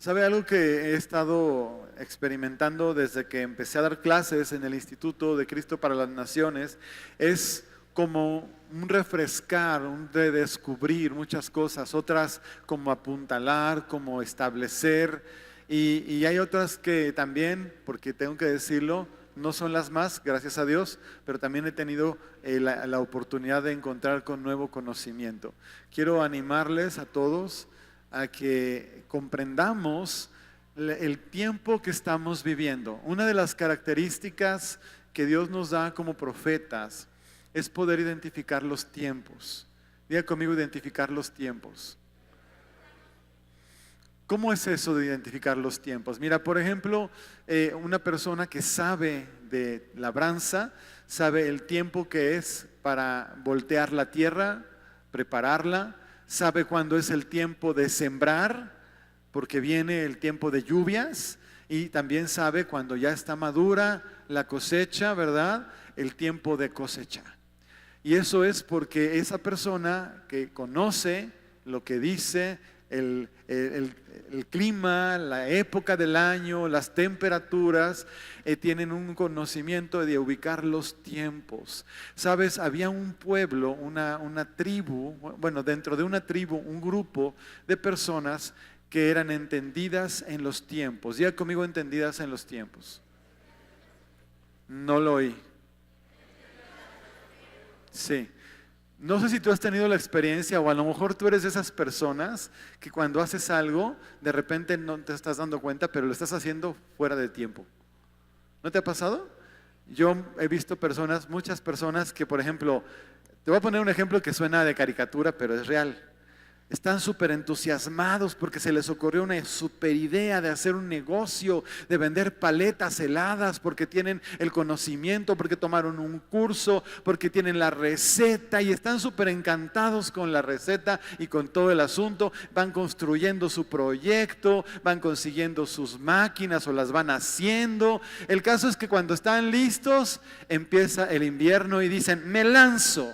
¿Sabe algo que he estado experimentando desde que empecé a dar clases en el Instituto de Cristo para las Naciones? Es como un refrescar, un redescubrir muchas cosas, otras como apuntalar, como establecer, y hay otras que también, porque tengo que decirlo, no son las más, gracias a Dios, pero también he tenido la oportunidad de encontrar con nuevo conocimiento. Quiero animarles a todos a que comprendamos el tiempo que estamos viviendo. Una de las características que Dios nos da como profetas es poder identificar los tiempos. Diga conmigo, identificar los tiempos. ¿Cómo es eso de identificar los tiempos? Mira, por ejemplo, una persona que sabe de labranza, sabe el tiempo que es para voltear la tierra, prepararla, sabe cuándo es el tiempo de sembrar, porque viene el tiempo de lluvias, y también sabe cuando ya está madura la cosecha, ¿verdad? El tiempo de cosecha. Y eso es porque esa persona que conoce lo que dice el clima, la época del año, las temperaturas, tienen un conocimiento de ubicar los tiempos. Sabes, había un pueblo, una tribu, bueno, dentro de una tribu, un grupo de personas que eran entendidas en los tiempos. Diga conmigo, entendidas en los tiempos. No lo oí. Sí. No sé si tú has tenido la experiencia, o a lo mejor tú eres de esas personas que cuando haces algo, de repente no te estás dando cuenta, pero lo estás haciendo fuera de tiempo. ¿No te ha pasado? Yo he visto personas, muchas personas que, por ejemplo, te voy a poner un ejemplo que suena de caricatura, pero es real. Están súper entusiasmados porque se les ocurrió una súper idea de hacer un negocio, de vender paletas heladas, porque tienen el conocimiento, porque tomaron un curso, porque tienen la receta y están súper encantados con la receta y con todo el asunto. Van construyendo su proyecto, van consiguiendo sus máquinas o las van haciendo. El caso es que cuando están listos, empieza el invierno y dicen, me lanzo.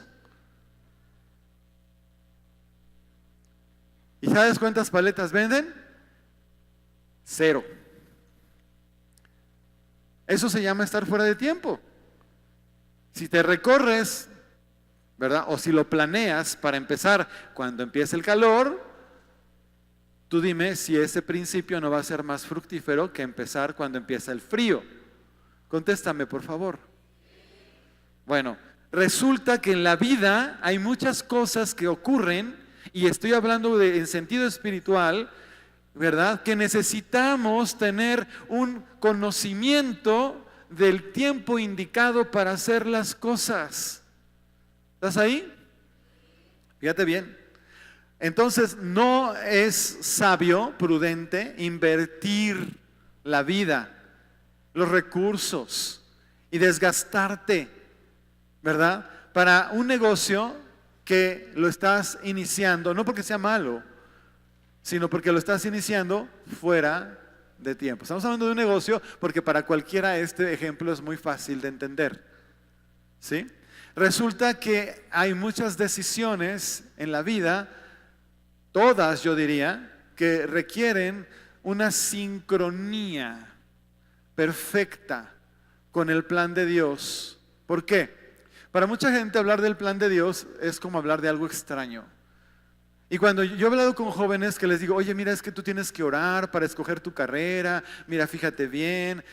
¿Y sabes cuántas paletas venden? 0. Eso se llama estar fuera de tiempo. Si te recorres, ¿verdad? O si lo planeas para empezar cuando empiece el calor, tú dime si ese principio no va a ser más fructífero que empezar cuando empieza el frío. Contéstame, por favor. Bueno, resulta que en la vida hay muchas cosas que ocurren, y estoy hablando en sentido espiritual, ¿verdad? Que necesitamos tener un conocimiento del tiempo indicado para hacer las cosas. ¿Estás ahí? Fíjate bien. Entonces, no es sabio, prudente, invertir la vida, los recursos y desgastarte, ¿verdad? Para un negocio que lo estás iniciando, no porque sea malo, sino porque lo estás iniciando fuera de tiempo. Estamos hablando de un negocio porque para cualquiera este ejemplo es muy fácil de entender, ¿sí? Resulta que hay muchas decisiones en la vida, todas yo diría, que requieren una sincronía perfecta con el plan de Dios. ¿Por qué? Para mucha gente hablar del plan de Dios es como hablar de algo extraño. Y cuando yo he hablado con jóvenes que les digo, oye, mira, es que tú tienes que orar para escoger tu carrera, mira, fíjate bien,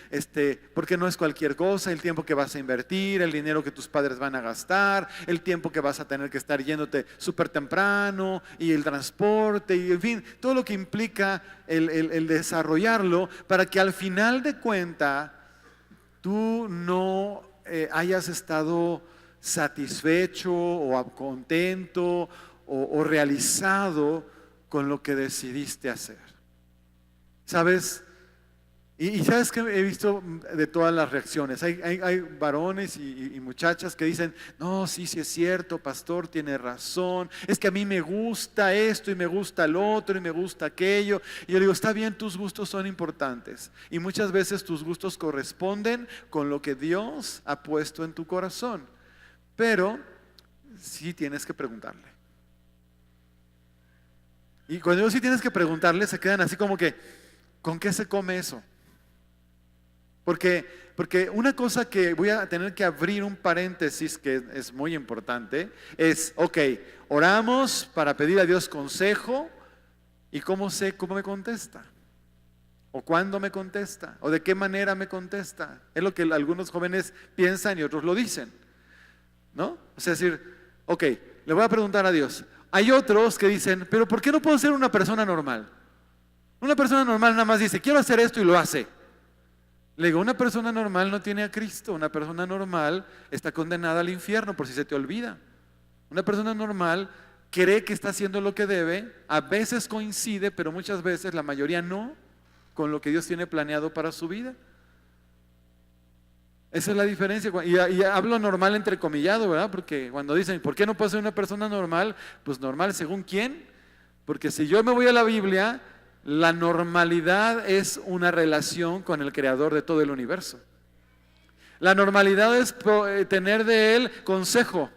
porque no es cualquier cosa, el tiempo que vas a invertir, el dinero que tus padres van a gastar, el tiempo que vas a tener que estar yéndote súper temprano, y el transporte, y en fin, todo lo que implica el desarrollarlo, para que al final de cuenta tú no hayas estado satisfecho o contento o realizado con lo que decidiste hacer. ¿Sabes? Y sabes que he visto de todas las reacciones. Hay varones y muchachas que dicen, no, sí es cierto, pastor, tiene razón. Es que a mí me gusta esto y me gusta lo otro y me gusta aquello. Y yo digo, está bien, tus gustos son importantes. Y muchas veces tus gustos corresponden con lo que Dios ha puesto en tu corazón. Pero sí tienes que preguntarle. Y cuando digo sí tienes que preguntarle, se quedan así como que, ¿Con qué se come eso? Porque una cosa que voy a tener que abrir un paréntesis que es muy importante es, ok, oramos para pedir a Dios consejo y ¿cómo sé cómo me contesta? ¿O cuándo me contesta? ¿O de qué manera me contesta? Es lo que algunos jóvenes piensan y otros lo dicen, ¿no? O sea, es decir, ok, le voy a preguntar a Dios. Hay otros que dicen, pero ¿por qué no puedo ser una persona normal? Una persona normal nada más dice, quiero hacer esto y lo hace. Le digo, una persona normal no tiene a Cristo. Una persona normal está condenada al infierno por si se te olvida. Una persona normal cree que está haciendo lo que debe, a veces coincide, pero muchas veces, la mayoría no, con lo que Dios tiene planeado para su vida. Esa es la diferencia. Y hablo normal entrecomillado, ¿verdad? Porque cuando dicen, ¿por qué no puedo ser una persona normal? Pues normal, ¿según quién? Porque si yo me voy a la Biblia, la normalidad es una relación con el creador de todo el universo. La normalidad es tener de Él consejo.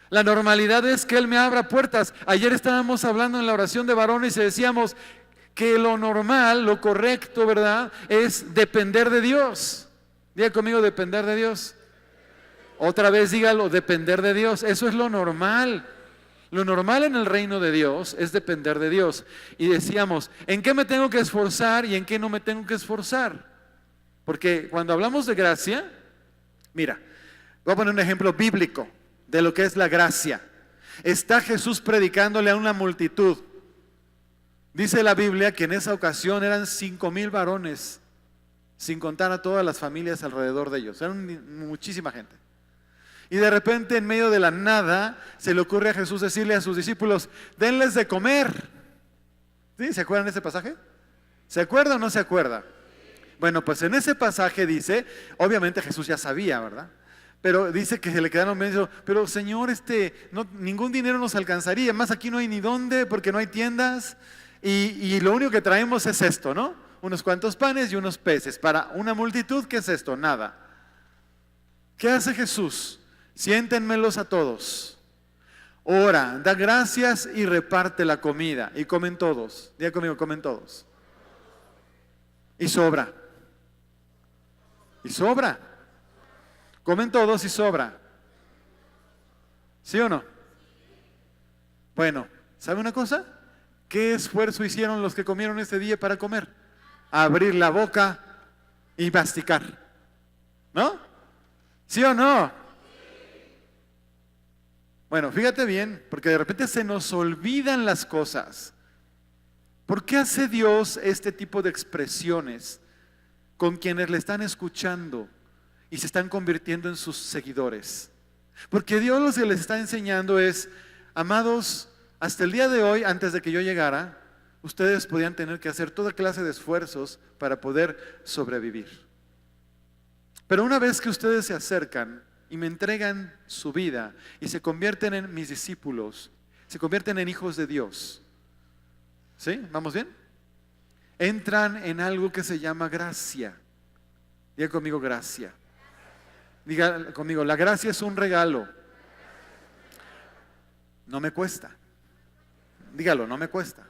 La normalidad es que Él me abra puertas. Ayer estábamos hablando en la oración de varones y decíamos que lo normal, lo correcto, ¿verdad? Es depender de Dios. Diga conmigo, depender de Dios. Otra vez dígalo, depender de Dios. Eso es lo normal. Lo normal en el reino de Dios es depender de Dios. Y decíamos, ¿en qué me tengo que esforzar y en qué no me tengo que esforzar? Porque cuando hablamos de gracia, mira, voy a poner un ejemplo bíblico de lo que es la gracia. Está Jesús predicándole a una multitud. Dice la Biblia que en esa ocasión eran 5,000 varones, sin contar a todas las familias alrededor de ellos. Eran muchísima gente. Y de repente, en medio de la nada, se le ocurre a Jesús decirle a sus discípulos, denles de comer. ¿Sí? ¿Se acuerdan de ese pasaje? ¿Se acuerda o no se acuerda? Bueno, pues en ese pasaje dice, obviamente Jesús ya sabía, ¿verdad? Pero dice que se le quedaron medio, pero Señor, ningún dinero nos alcanzaría, más aquí no hay ni dónde, porque no hay tiendas, y lo único que traemos es esto, ¿no? Unos cuantos panes y unos peces. Para una multitud, ¿qué es esto? Nada. ¿Qué hace Jesús? Siéntenmelos a todos. Ora, da gracias y reparte la comida. Y comen todos. Diga conmigo, comen todos. Y sobra. Y sobra. Comen todos y sobra. ¿Sí o no? Bueno, ¿sabe una cosa? ¿Qué esfuerzo hicieron los que comieron ese día para comer? Abrir la boca y masticar. ¿No? ¿Sí o no? Bueno, fíjate bien, porque de repente se nos olvidan las cosas. ¿Por qué hace Dios este tipo de expresiones con quienes le están escuchando y se están convirtiendo en sus seguidores? Porque Dios lo que les está enseñando es, amados, hasta el día de hoy, antes de que yo llegara, ustedes podían tener que hacer toda clase de esfuerzos para poder sobrevivir. Pero una vez que ustedes se acercan y me entregan su vida y se convierten en mis discípulos, se convierten en hijos de Dios, ¿sí? ¿Vamos bien? Entran en algo que se llama gracia. Diga conmigo, gracia. Diga conmigo, la gracia es un regalo. No me cuesta. Dígalo, no me cuesta.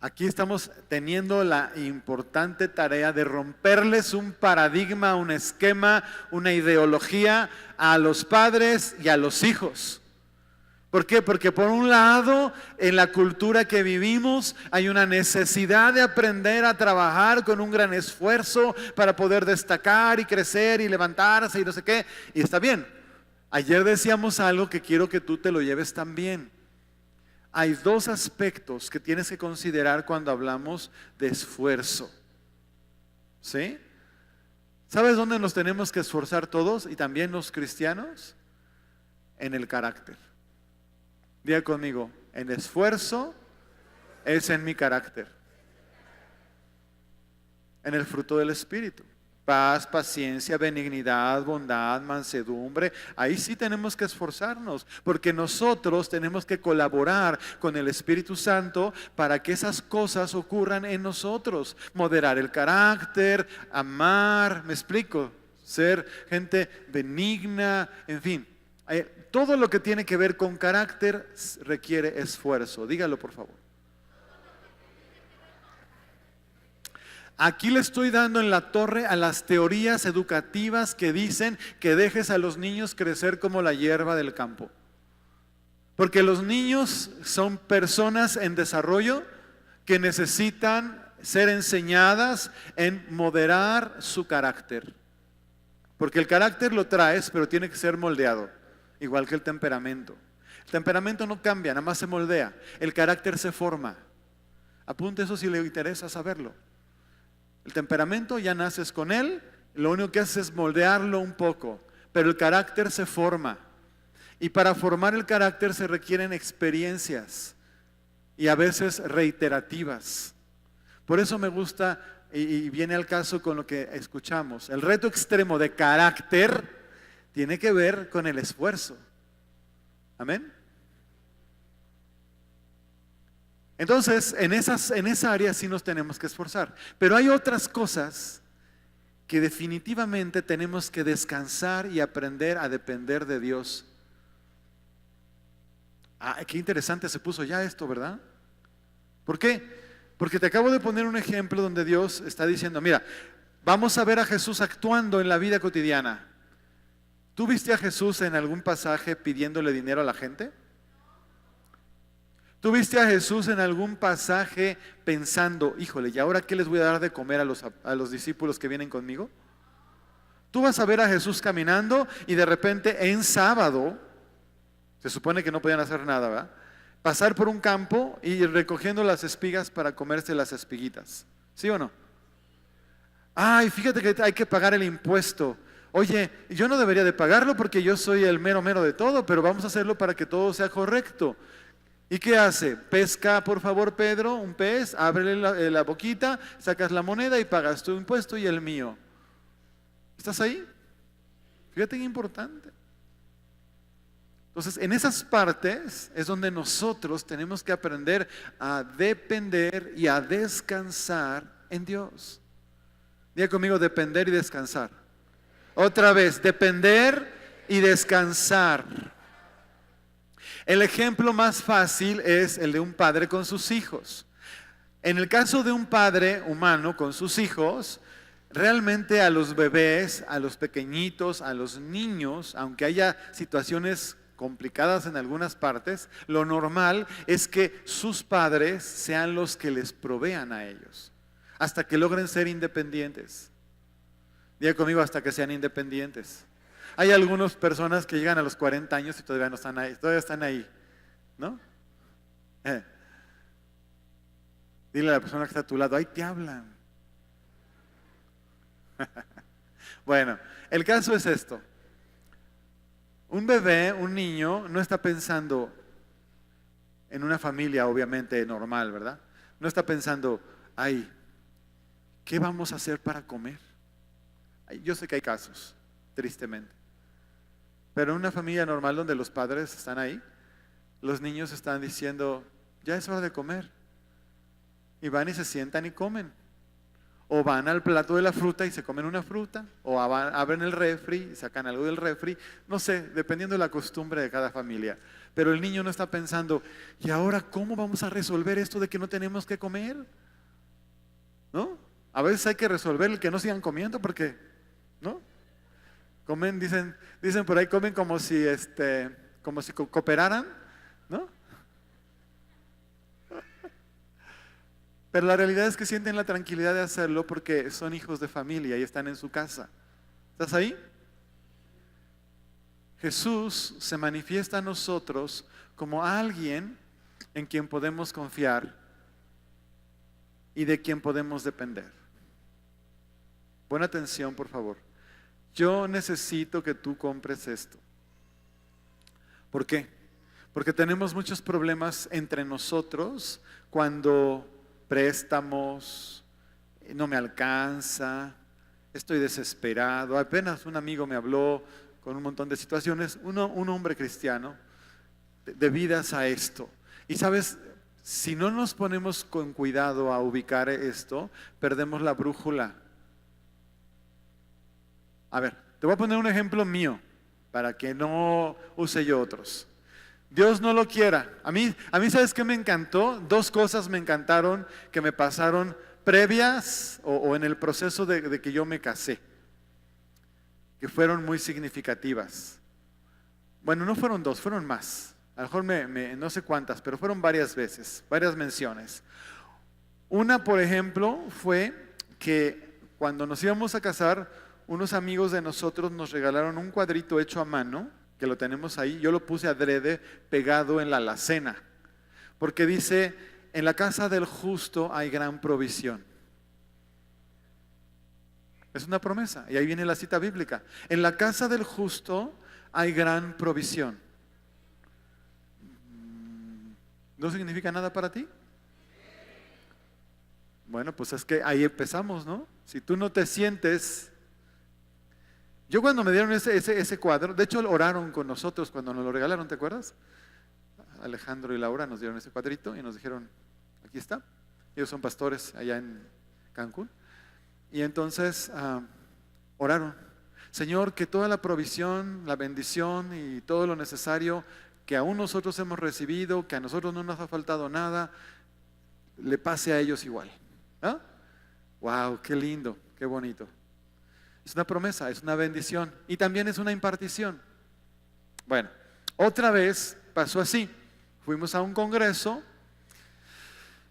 Aquí estamos teniendo la importante tarea de romperles un paradigma, un esquema, una ideología a los padres y a los hijos. ¿Por qué? Porque por un lado, en la cultura que vivimos, hay una necesidad de aprender a trabajar con un gran esfuerzo para poder destacar y crecer y levantarse y no sé qué. Y está bien. Ayer decíamos algo que quiero que tú te lo lleves también. Hay dos aspectos que tienes que considerar cuando hablamos de esfuerzo. ¿Sí? ¿Sabes dónde nos tenemos que esforzar todos y también los cristianos? En el carácter. Diga conmigo, el esfuerzo es en mi carácter. En el fruto del Espíritu. Paz, paciencia, benignidad, bondad, mansedumbre. Ahí sí tenemos que esforzarnos, porque nosotros tenemos que colaborar con el Espíritu Santo para que esas cosas ocurran en nosotros. Moderar el carácter, amar, me explico, ser gente benigna, en fin. Todo lo que tiene que ver con carácter requiere esfuerzo. Dígalo, por favor. Aquí le estoy dando en la torre a las teorías educativas que dicen que dejes a los niños crecer como la hierba del campo. Porque los niños son personas en desarrollo que necesitan ser enseñadas en moderar su carácter. Porque el carácter lo traes, pero tiene que ser moldeado, igual que el temperamento. El temperamento no cambia, nada más se moldea. El carácter se forma. Apunte eso si le interesa saberlo. El temperamento ya naces con él, lo único que haces es moldearlo un poco, pero el carácter se forma. Y para formar el carácter se requieren experiencias y a veces reiterativas. Por eso me gusta y viene al caso con lo que escuchamos. El reto extremo de carácter tiene que ver con el esfuerzo. Amén. Entonces, en esa área sí nos tenemos que esforzar. Pero hay otras cosas que definitivamente tenemos que descansar y aprender a depender de Dios. Qué interesante se puso ya esto, ¿verdad? ¿Por qué? Porque te acabo de poner un ejemplo donde Dios está diciendo, mira, vamos a ver a Jesús actuando en la vida cotidiana. ¿Tú viste a Jesús en algún pasaje pidiéndole dinero a la gente? ¿Tú viste a Jesús en algún pasaje pensando, híjole, ¿y ahora qué les voy a dar de comer a los discípulos que vienen conmigo? Tú vas a ver a Jesús caminando y de repente en sábado, se supone que no podían hacer nada, ¿verdad? Pasar por un campo y recogiendo las espigas para comerse las espiguitas. ¿Sí o no? Ay, fíjate que hay que pagar el impuesto. Oye, yo no debería de pagarlo porque yo soy el mero mero de todo, pero vamos a hacerlo para que todo sea correcto. ¿Y qué hace? Pesca, por favor, Pedro, un pez, ábrele la boquita, sacas la moneda y pagas tu impuesto y el mío. ¿Estás ahí? Fíjate qué importante. Entonces, en esas partes es donde nosotros tenemos que aprender a depender y a descansar en Dios. Diga conmigo, depender y descansar. Otra vez, depender y descansar. El ejemplo más fácil es el de un padre con sus hijos. En el caso de un padre humano con sus hijos, realmente a los bebés, a los pequeñitos, a los niños, aunque haya situaciones complicadas en algunas partes, lo normal es que sus padres sean los que les provean a ellos, hasta que logren ser independientes. Diga conmigo, hasta que sean independientes. Hay algunas personas que llegan a los 40 años y todavía no están ahí, todavía están ahí, ¿no? Dile a la persona que está a tu lado, ahí te hablan. Bueno, el caso es esto. Un bebé, un niño, no está pensando en una familia obviamente normal, ¿verdad? No está pensando, ay, ¿qué vamos a hacer para comer? Yo sé que hay casos, tristemente. Pero en una familia normal donde los padres están ahí, los niños están diciendo, ya es hora de comer. Y van y se sientan y comen. O van al plato de la fruta y se comen una fruta, o abren el refri y sacan algo del refri, no sé, dependiendo de la costumbre de cada familia. Pero el niño no está pensando, ¿y ahora cómo vamos a resolver esto de que no tenemos que comer? ¿No? A veces hay que resolver el que no sigan comiendo porque, ¿no? Comen, dicen por ahí, comen como si cooperaran, ¿no? Pero la realidad es que sienten la tranquilidad de hacerlo porque son hijos de familia y están en su casa. ¿Estás ahí? Jesús se manifiesta a nosotros como alguien en quien podemos confiar y de quien podemos depender. Buena atención, por favor. Yo necesito que tú compres esto. ¿Por qué? Porque tenemos muchos problemas entre nosotros cuando préstamos, no me alcanza, estoy desesperado. Apenas un amigo me habló con un montón de situaciones, un hombre cristiano, debidas a esto. Y sabes, si no nos ponemos con cuidado a ubicar esto, perdemos la brújula. A ver, te voy a poner un ejemplo mío, para que no use yo otros. Dios no lo quiera. A mí, ¿sabes qué me encantó? Dos cosas me encantaron que me pasaron previas o en el proceso de que yo me casé, que fueron muy significativas. Bueno, no fueron dos, fueron más. A lo mejor no sé cuántas, pero fueron varias veces, varias menciones. Una, por ejemplo, fue que cuando nos íbamos a casar, unos amigos de nosotros nos regalaron un cuadrito hecho a mano, que lo tenemos ahí. Yo lo puse adrede pegado en la alacena, porque dice: en la casa del justo hay gran provisión. Es una promesa, y ahí viene la cita bíblica. En la casa del justo hay gran provisión. ¿No significa nada para ti? Bueno, pues es que ahí empezamos, ¿no? Si tú no te sientes... Yo cuando me dieron ese cuadro, de hecho oraron con nosotros cuando nos lo regalaron, ¿te acuerdas? Alejandro y Laura nos dieron ese cuadrito y nos dijeron: aquí está. Ellos son pastores allá en Cancún. Y entonces oraron: Señor, que toda la provisión, la bendición y todo lo necesario que aún nosotros hemos recibido, que a nosotros no nos ha faltado nada, le pase a ellos igual. ¿Ah? ¡Wow! ¡Qué lindo! ¡Qué bonito! Es una promesa, es una bendición y también es una impartición. Bueno, otra vez pasó así. Fuimos a un congreso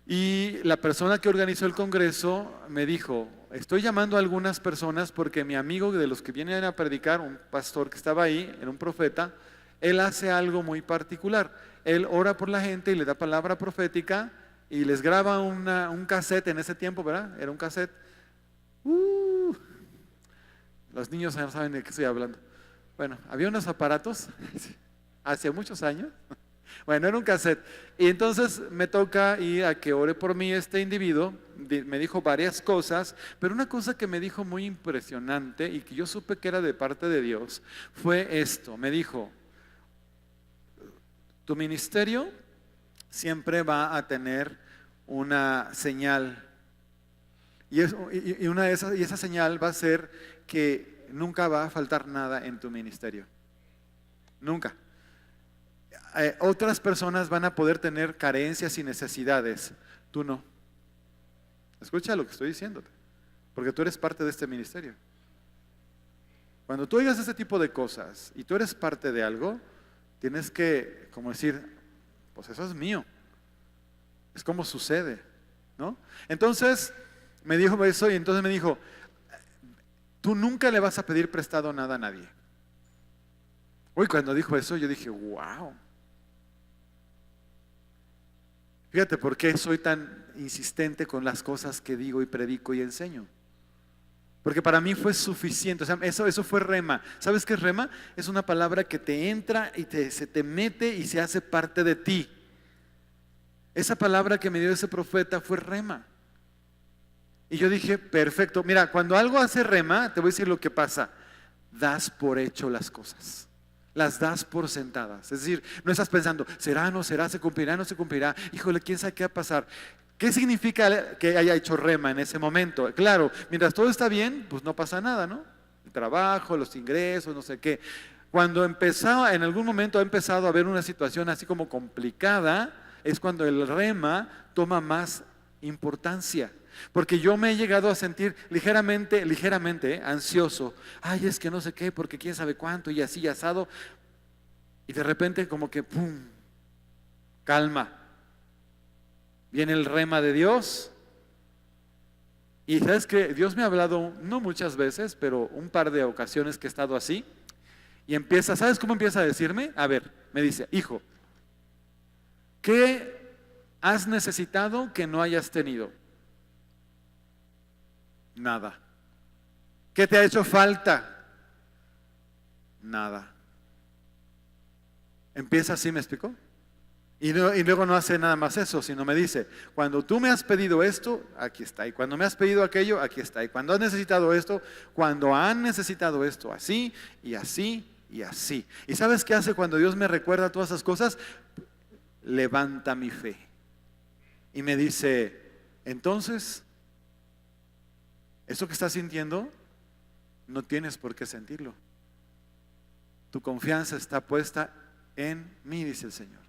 y la persona que organizó el congreso me dijo: estoy llamando a algunas personas porque mi amigo de los que vienen a predicar, un pastor que estaba ahí, era un profeta, él hace algo muy particular. Él ora por la gente y le da palabra profética y les graba un cassette en ese tiempo, ¿verdad? Era un cassette. Los niños ya no saben de qué estoy hablando. Bueno, había unos aparatos hace muchos años. Bueno, era un cassette. Y entonces me toca ir a que ore por mí este individuo. Me dijo varias cosas, pero una cosa que me dijo muy impresionante y que yo supe que era de parte de Dios fue esto. Me dijo: tu ministerio siempre va a tener una señal. Y esa señal va a ser que nunca va a faltar nada en tu ministerio. Nunca. Otras personas van a poder tener carencias y necesidades. Tú no. Escucha lo que estoy diciéndote, porque tú eres parte de este ministerio. Cuando tú oigas este tipo de cosas y tú eres parte de algo, tienes que, como decir, pues eso es mío. Es como sucede, ¿no? Entonces me dijo eso y entonces me dijo: tú nunca le vas a pedir prestado nada a nadie. Uy, cuando dijo eso yo dije: wow. Fíjate por qué soy tan insistente con las cosas que digo y predico y enseño. Porque para mí fue suficiente. O sea, eso fue rema. ¿Sabes qué es rema? Es una palabra que te entra y se te mete y se hace parte de ti. Esa palabra que me dio ese profeta fue rema. Y yo dije: perfecto. Mira, cuando algo hace rema, te voy a decir lo que pasa. Das por hecho las cosas. Las das por sentadas. Es decir, no estás pensando: ¿será, no será, se cumplirá, no se cumplirá? Híjole, ¿quién sabe qué va a pasar? ¿Qué significa que haya hecho rema en ese momento? Claro, mientras todo está bien, pues no pasa nada, ¿no? El trabajo, los ingresos, no sé qué. Cuando empezaba, en algún momento ha empezado a haber una situación así como complicada, es cuando el rema toma más importancia. Porque yo me he llegado a sentir ligeramente ansioso. Ay, es que no sé qué, porque quién sabe cuánto, y así, y asado. Y de repente como que, ¡pum!, calma. Viene el rema de Dios. Y sabes que Dios me ha hablado, no muchas veces, pero un par de ocasiones que he estado así. Y empieza, ¿sabes cómo empieza a decirme? A ver, me dice: hijo, ¿qué has necesitado que no hayas tenido? Nada. ¿Qué te ha hecho falta? Nada. Empieza así, ¿me explicó? Y luego no hace nada más eso, sino me dice: cuando tú me has pedido esto, aquí está. Y cuando me has pedido aquello, aquí está. Y cuando has necesitado esto, cuando han necesitado esto, así y así y así. ¿Y sabes qué hace cuando Dios me recuerda todas esas cosas? Levanta mi fe. Y me dice: entonces, eso que estás sintiendo, no tienes por qué sentirlo. Tu confianza está puesta en mí, dice el Señor.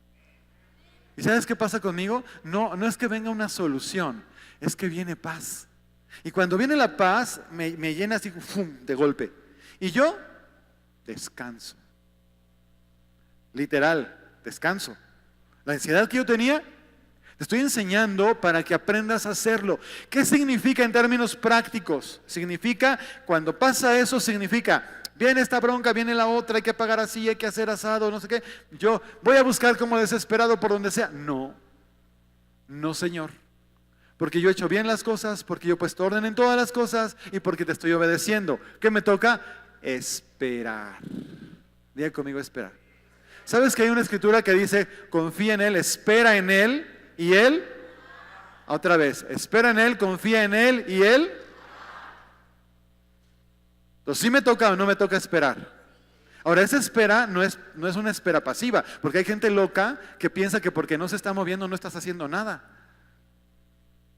¿Y sabes qué pasa conmigo? No, no es que venga una solución, es que viene paz. Y cuando viene la paz, me llena así, ¡fum!, de golpe. Y yo descanso. Literal, descanso. La ansiedad que yo tenía, te estoy enseñando para que aprendas a hacerlo. ¿Qué significa en términos prácticos? Significa, cuando pasa eso, significa, viene esta bronca, viene la otra, hay que pagar así, hay que hacer asado, no sé qué. Yo voy a buscar como desesperado por donde sea. No, no, Señor. Porque yo he hecho bien las cosas, porque yo he puesto orden en todas las cosas y porque te estoy obedeciendo. ¿Qué me toca? Esperar. Diga conmigo, esperar. ¿Sabes que hay una escritura que dice, confía en Él, espera en Él y Él? Otra vez, espera en Él, confía en Él y Él. Entonces, ¿sí me toca o no me toca esperar? Ahora, esa espera no es una espera pasiva, porque hay gente loca que piensa que porque no se está moviendo no estás haciendo nada.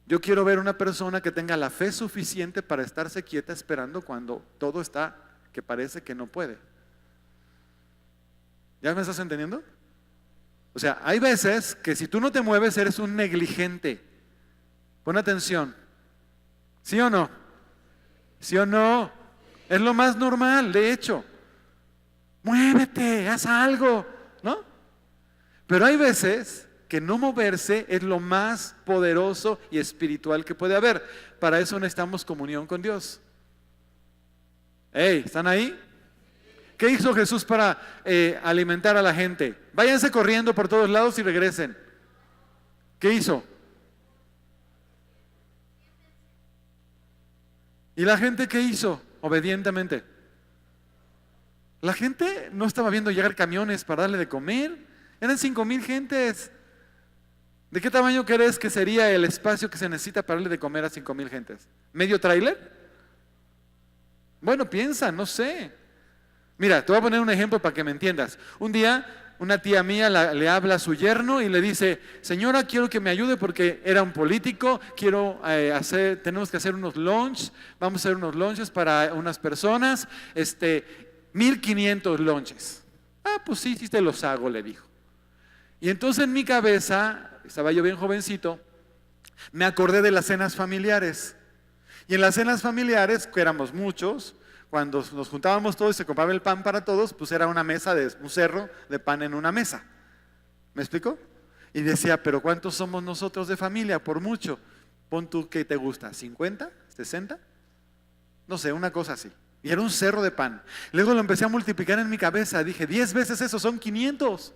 Yo quiero ver una persona que tenga la fe suficiente para estarse quieta esperando cuando todo está que parece que no puede. ¿Ya me estás entendiendo? O sea, hay veces que si tú no te mueves eres un negligente. Pon atención. ¿Sí o no? ¿Sí o no? Es lo más normal, de hecho. Muévete, haz algo, ¿no? Pero hay veces que no moverse es lo más poderoso y espiritual que puede haber. Para eso necesitamos comunión con Dios. Hey, ¿están ahí? ¿Qué hizo Jesús para alimentar a la gente? Váyanse corriendo por todos lados y regresen. ¿Qué hizo? ¿Y la gente qué hizo? Obedientemente. La gente no estaba viendo llegar camiones para darle de comer. Eran 5,000 gentes. ¿De qué tamaño crees que sería el espacio que se necesita para darle de comer a 5,000 gentes? ¿Medio tráiler? Bueno, piensa, no sé. Mira, te voy a poner un ejemplo para que me entiendas. Un día, una tía mía le habla a su yerno y le dice, señora, quiero que me ayude porque era un político, tenemos que hacer unos lunch, vamos a hacer unos lunches para unas personas, 1,500 lunches. Ah, pues sí, sí te los hago, le dijo. Y entonces en mi cabeza, estaba yo bien jovencito, me acordé de las cenas familiares. Y en las cenas familiares, que éramos muchos, cuando nos juntábamos todos y se compraba el pan para todos, pues era una mesa, un cerro de pan en una mesa. ¿Me explico? Y decía, pero ¿cuántos somos nosotros de familia? Por mucho. Pon tú, ¿qué te gusta? ¿50? ¿60? No sé, una cosa así. Y era un cerro de pan. Luego lo empecé a multiplicar en mi cabeza. Dije, 10 veces eso son 500.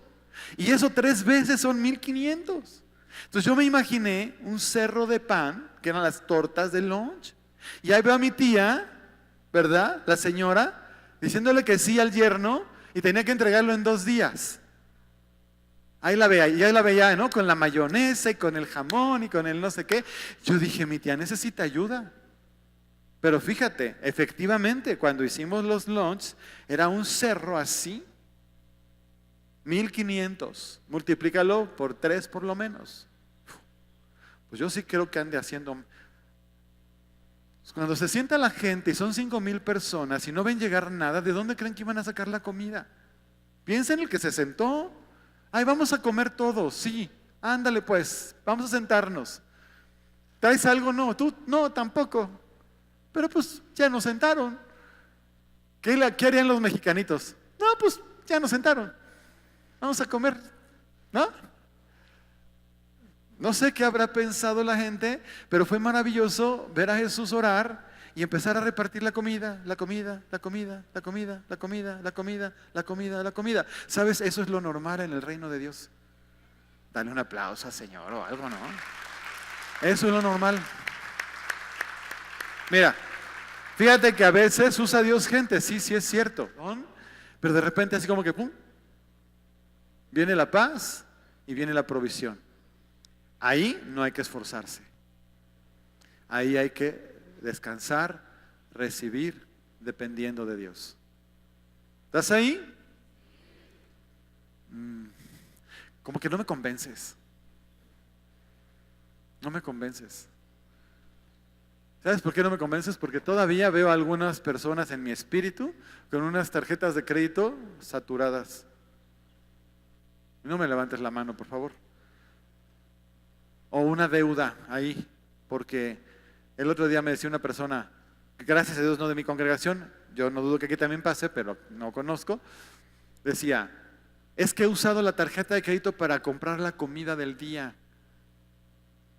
Y eso 3 veces son 1,500. Entonces yo me imaginé un cerro de pan, que eran las tortas del lunch. Y ahí veo a mi tía, ¿verdad? La señora, diciéndole que sí al yerno y tenía que entregarlo en 2 días. Ahí la veía, ¿no? Con la mayonesa y con el jamón y con el no sé qué. Yo dije, mi tía necesita ayuda. Pero fíjate, efectivamente, cuando hicimos los lunch, era un cerro así. 1,500, multiplícalo por 3 por lo menos. Pues yo sí creo que ande haciendo. Cuando se sienta la gente y son 5,000 personas y no ven llegar nada, ¿de dónde creen que iban a sacar la comida? Piensa en el que se sentó. Ay, vamos a comer todos, sí. Ándale pues, vamos a sentarnos. ¿Traes algo? No, tú no, tampoco. Pero pues ya nos sentaron. ¿Qué harían los mexicanitos? No, pues ya nos sentaron. Vamos a comer, ¿no? No sé qué habrá pensado la gente, pero fue maravilloso ver a Jesús orar y empezar a repartir la comida, la comida, la comida, la comida, la comida, la comida, la comida, la comida. ¿Sabes? Eso es lo normal en el reino de Dios. Dale un aplauso al Señor o algo, ¿no? Eso es lo normal. Mira, fíjate que a veces usa Dios gente, sí, sí es cierto, ¿no? Pero de repente así como que ¡pum! Viene la paz y viene la provisión. Ahí no hay que esforzarse. Ahí hay que descansar, recibir, dependiendo de Dios. ¿Estás ahí? Como que no me convences. No me convences. ¿Sabes por qué no me convences? Porque todavía veo a algunas personas en mi espíritu con unas tarjetas de crédito saturadas. No me levantes la mano, por favor. o una deuda ahí, porque el otro día me decía una persona, gracias a Dios no de mi congregación, yo no dudo que aquí también pase, pero no conozco, decía, es que he usado la tarjeta de crédito para comprar la comida del día,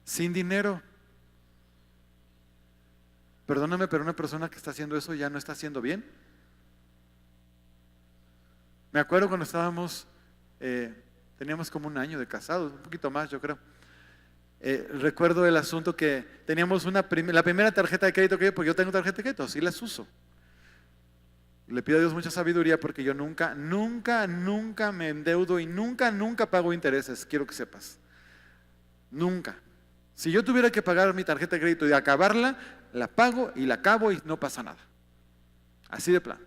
sin dinero. Perdóname, pero una persona que está haciendo eso ya no está haciendo bien. Me acuerdo cuando estábamos, teníamos como un año de casados, un poquito más yo creo. Recuerdo el asunto que teníamos la primera tarjeta de crédito que yo, porque yo tengo tarjeta de crédito, sí las uso. Le pido a Dios mucha sabiduría porque yo nunca me endeudo y nunca pago intereses, quiero que sepas. Nunca. Si yo tuviera que pagar mi tarjeta de crédito y acabarla, la pago y la acabo y no pasa nada. Así de plano.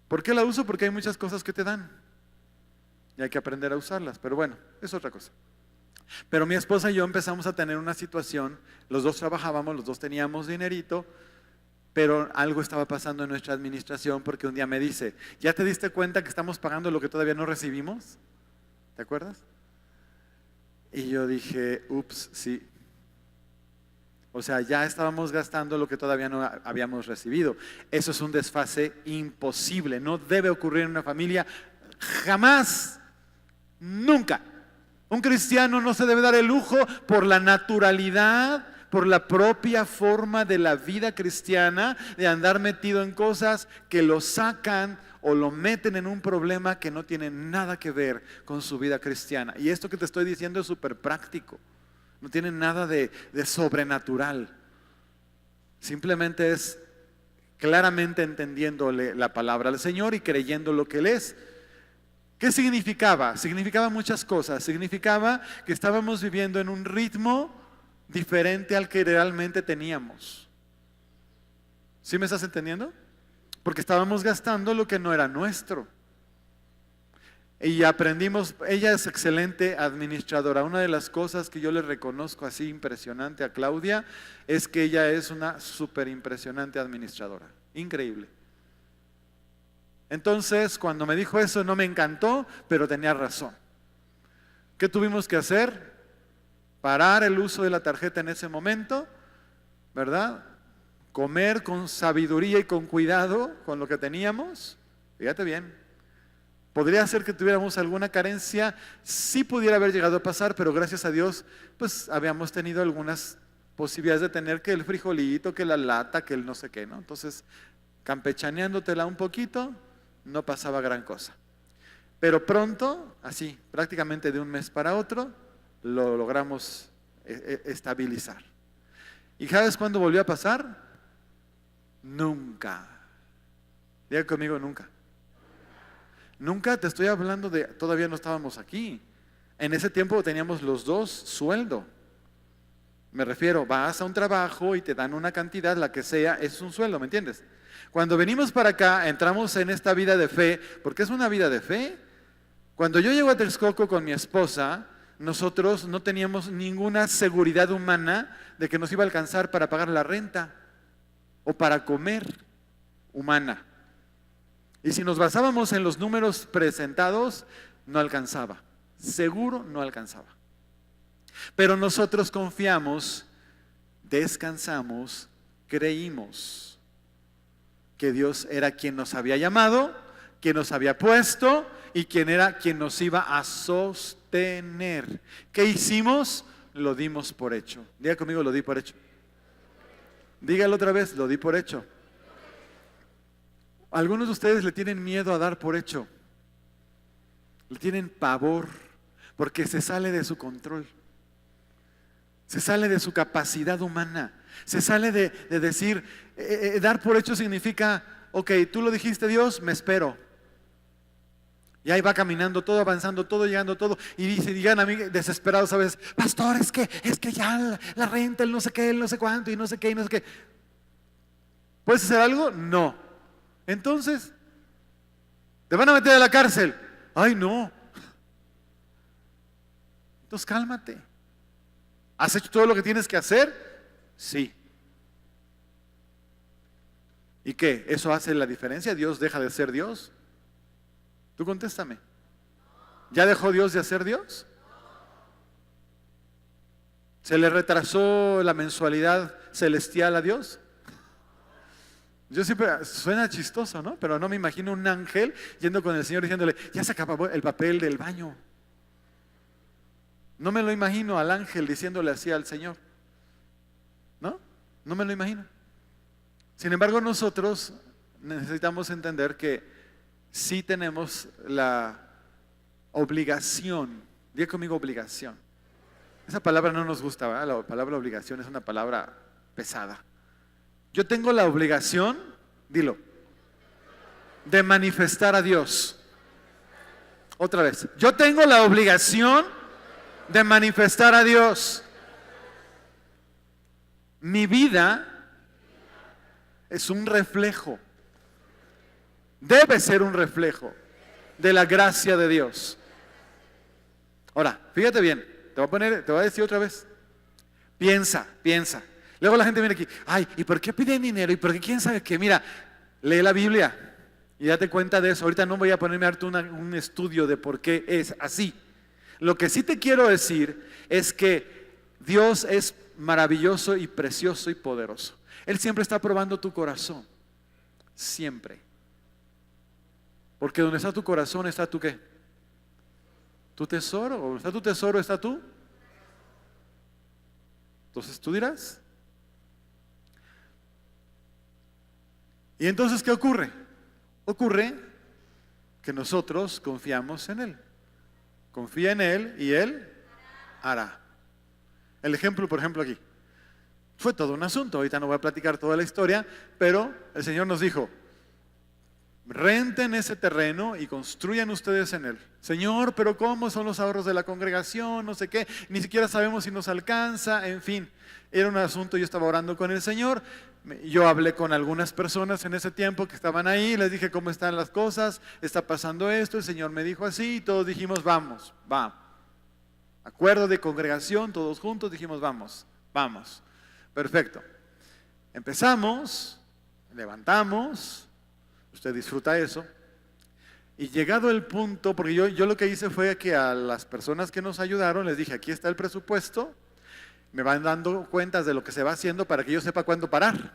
¿Por qué la uso? Porque hay muchas cosas que te dan y hay que aprender a usarlas, pero bueno, es otra cosa. Pero mi esposa y yo empezamos a tener una situación, los dos trabajábamos, los dos teníamos dinerito, pero algo estaba pasando en nuestra administración porque un día me dice, ¿ya te diste cuenta que estamos pagando lo que todavía no recibimos? ¿Te acuerdas? Y yo dije, ups, sí. O sea, ya estábamos gastando lo que todavía no habíamos recibido. Eso es un desfase imposible, no debe ocurrir en una familia jamás, nunca. Un cristiano no se debe dar el lujo por la naturalidad, por la propia forma de la vida cristiana, de andar metido en cosas que lo sacan o lo meten en un problema que no tiene nada que ver con su vida cristiana. Y esto que te estoy diciendo es súper práctico, no tiene nada de sobrenatural. Simplemente es claramente entendiéndole la palabra al Señor y creyendo lo que Él es. ¿Qué significaba? Significaba muchas cosas. Significaba que estábamos viviendo en un ritmo diferente al que realmente teníamos. ¿Sí me estás entendiendo? Porque estábamos gastando lo que no era nuestro. Y aprendimos, ella es excelente administradora. Una de las cosas que yo le reconozco así impresionante a Claudia es que ella es una súper impresionante administradora. Increíble. Entonces, cuando me dijo eso no me encantó, pero tenía razón. ¿Qué tuvimos que hacer? Parar el uso de la tarjeta en ese momento, ¿verdad? Comer con sabiduría y con cuidado con lo que teníamos. Fíjate bien. Podría ser que tuviéramos alguna carencia, sí pudiera haber llegado a pasar, pero gracias a Dios, pues habíamos tenido algunas posibilidades de tener que el frijolito, que la lata, que el no sé qué, ¿no? Entonces, campechaneándotela un poquito, no pasaba gran cosa. Pero pronto, así, prácticamente de un mes para otro, lo logramos estabilizar. ¿Y sabes cuándo volvió a pasar? Nunca. Diga conmigo, nunca. Nunca, te estoy hablando de, todavía no estábamos aquí. En ese tiempo teníamos los dos sueldo. Me refiero, vas a un trabajo y te dan una cantidad, la que sea, es un sueldo, ¿me entiendes? Cuando venimos para acá, entramos en esta vida de fe, porque es una vida de fe. Cuando yo llego a Texcoco con mi esposa, nosotros no teníamos ninguna seguridad humana de que nos iba a alcanzar para pagar la renta o para comer humana. Y si nos basábamos en los números presentados, no alcanzaba. Seguro no alcanzaba. Pero nosotros confiamos, descansamos, creímos que Dios era quien nos había llamado, quien nos había puesto y quien nos iba a sostener. ¿Qué hicimos? Lo dimos por hecho. Diga conmigo, lo di por hecho. Dígalo otra vez, lo di por hecho. Algunos de ustedes le tienen miedo a dar por hecho. Le tienen pavor porque se sale de su control. Se sale de su capacidad humana. Se sale de decir, dar por hecho significa, ok, tú lo dijiste Dios, me espero. Y ahí va caminando todo, avanzando todo, llegando todo. Y digan a mí desesperados a veces, pastor, es que ya la renta, el no sé qué, el no sé cuánto, y no sé qué, y no sé qué. ¿Puedes hacer algo? No. Entonces, te van a meter a la cárcel. Ay, no. Entonces cálmate. ¿Has hecho todo lo que tienes que hacer? Sí. ¿Y qué? ¿Eso hace la diferencia? ¿Dios deja de ser Dios? Tú contéstame. ¿Ya dejó Dios de ser Dios? ¿Se le retrasó la mensualidad celestial a Dios? Yo siempre, suena chistoso, ¿no? Pero no me imagino un ángel yendo con el Señor diciéndole, ya se acabó el papel del baño. No me lo imagino al ángel diciéndole así al Señor. ¿No? No me lo imagino. Sin embargo, nosotros necesitamos entender que sí tenemos la obligación. Diga conmigo obligación. Esa palabra no nos gusta, ¿verdad? La palabra obligación es una palabra pesada. Yo tengo la obligación, dilo, de manifestar a Dios. Otra vez. Yo tengo la obligación de manifestar a Dios. Mi vida es un reflejo. Debe ser un reflejo de la gracia de Dios. Ahora, fíjate bien, te voy a decir otra vez. Piensa. Luego la gente viene aquí, ay, ¿y por qué piden dinero? ¿Y por qué quién sabe qué? Mira, lee la Biblia y date cuenta de eso. Ahorita no voy a ponerme a darte un estudio de por qué es así. Lo que sí te quiero decir es que Dios es maravilloso y precioso y poderoso. Él siempre está probando tu corazón. Siempre. Porque donde está tu corazón está tu ¿qué? Tu tesoro. Donde está tu tesoro está tú. Entonces tú dirás. ¿Y entonces qué ocurre? Ocurre que nosotros confiamos en Él. Confía en Él y Él hará. El ejemplo, por ejemplo, aquí. Fue todo un asunto. Ahorita no voy a platicar toda la historia, pero el Señor nos dijo, renten ese terreno y construyan ustedes en él. Señor, pero ¿cómo son los ahorros de la congregación? No sé qué, ni siquiera sabemos si nos alcanza, en fin. Era un asunto, yo estaba orando con el Señor, yo hablé con algunas personas en ese tiempo que estaban ahí, les dije cómo están las cosas, está pasando esto, el Señor me dijo así, y todos dijimos vamos. Acuerdo de congregación, todos juntos dijimos vamos. Perfecto. Empezamos, levantamos, usted disfruta eso, y llegado el punto, porque yo lo que hice fue que a las personas que nos ayudaron les dije, aquí está el presupuesto, me van dando cuentas de lo que se va haciendo para que yo sepa cuándo parar,